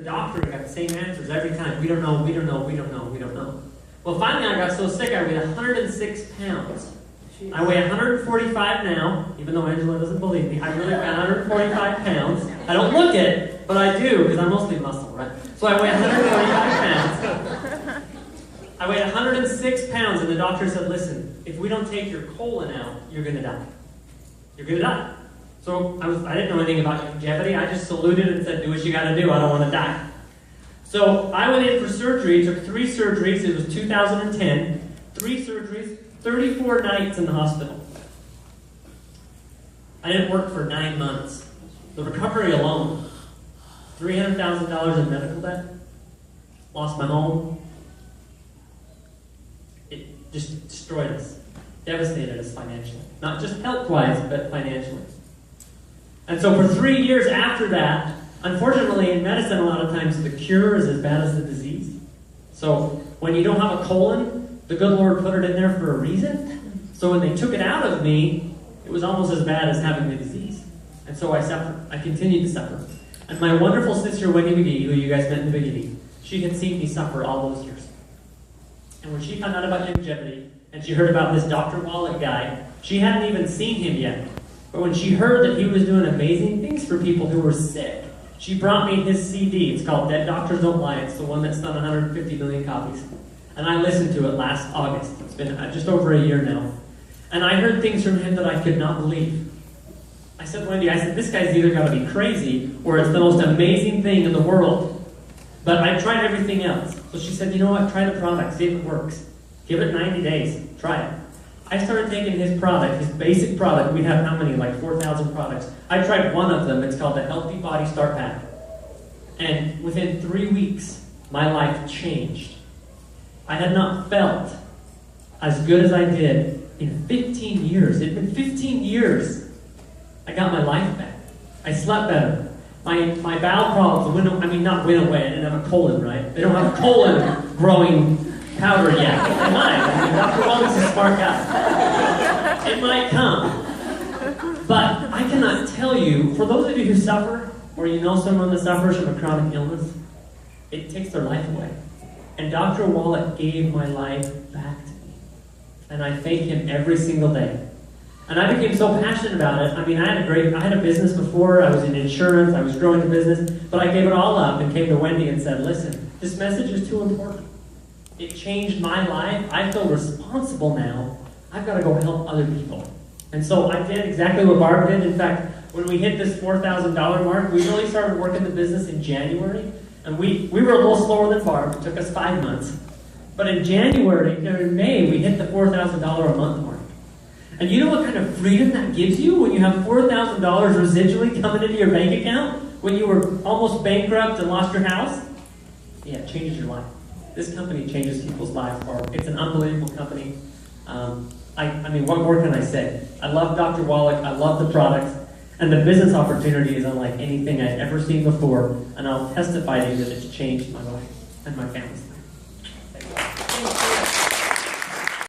The doctor got the same answers every time. We don't know, we don't know, we don't know, we don't know. Well, finally I got so sick I weighed 106 pounds. I weigh 145 now, even though Angela doesn't believe me. I really weigh 145 pounds. I don't look it, but I do, because I'm mostly muscle, right? So I weigh 145 pounds. I weighed 106 pounds, and the doctor said, listen, if we don't take your colon out, you're going to die. You're going to die. So I didn't know anything about longevity. I just saluted and said, do what you got to do. I don't want to die. So I went in for surgery. It took 3 surgeries. It was 2010. 3 surgeries, 34 nights in the hospital. I didn't work for 9 months. The recovery alone, $300,000 in medical debt. Lost my home. It just destroyed us. Devastated us financially. Not just health-wise, but financially. And so for 3 years after that, unfortunately in medicine a lot of times the cure is as bad as the disease. So when you don't have a colon, the good Lord put it in there for a reason. So when they took it out of me, it was almost as bad as having the disease. And so I suffered. I continued to suffer. And my wonderful sister Wendy McGee, who you guys met in the beginning, she had seen me suffer all those years. And when she found out about longevity, and she heard about this Dr. Wallach guy, she hadn't even seen him yet. But when she heard that he was doing amazing things for people who were sick, she brought me his CD. It's called Dead Doctors Don't Lie. It's the one that's done 150 million copies. And I listened to it last August. It's been just over a year now. And I heard things from him that I could not believe. I said, Wendy, this guy's either got to be crazy or it's the most amazing thing in the world. But I tried everything else. So she said, you know what? Try the product. See if it works. Give it 90 days. Try it. I started taking his product, his basic product. We have how many? Like 4,000 products. I tried one of them. It's called the Healthy Body Start Pack. And within 3 weeks, my life changed. I had not felt as good as I did in 15 years. It had been 15 years. I got my life back. I slept better. My bowel problems not went away. I didn't have a colon, right? They don't have a colon growing powder yet. It might. Dr. Wellness is a smart guy. It might come. But I cannot tell you, for those of you who suffer, or you know someone that suffers from a chronic illness, it takes their life away. And Dr. Wallach gave my life back to me. And I thank him every single day. And I became so passionate about it. I had a business before. I was in insurance. I was growing the business. But I gave it all up and came to Wendy and said, listen, this message is too important. It changed my life. I feel responsible now. I've got to go help other people. And so I did exactly what Barb did. In fact, when we hit this $4,000 mark, we really started working the business in January. And we were a little slower than Barb. It took us 5 months. But in May, we hit the $4,000 a month mark. And you know what kind of freedom that gives you when you have $4,000 residually coming into your bank account when you were almost bankrupt and lost your house? Yeah, it changes your life. This company changes people's lives. It's an unbelievable company. What more can I say? I love Dr. Wallach. I love the products. And the business opportunity is unlike anything I've ever seen before. And I'll testify to you that it's changed my life and my family's life.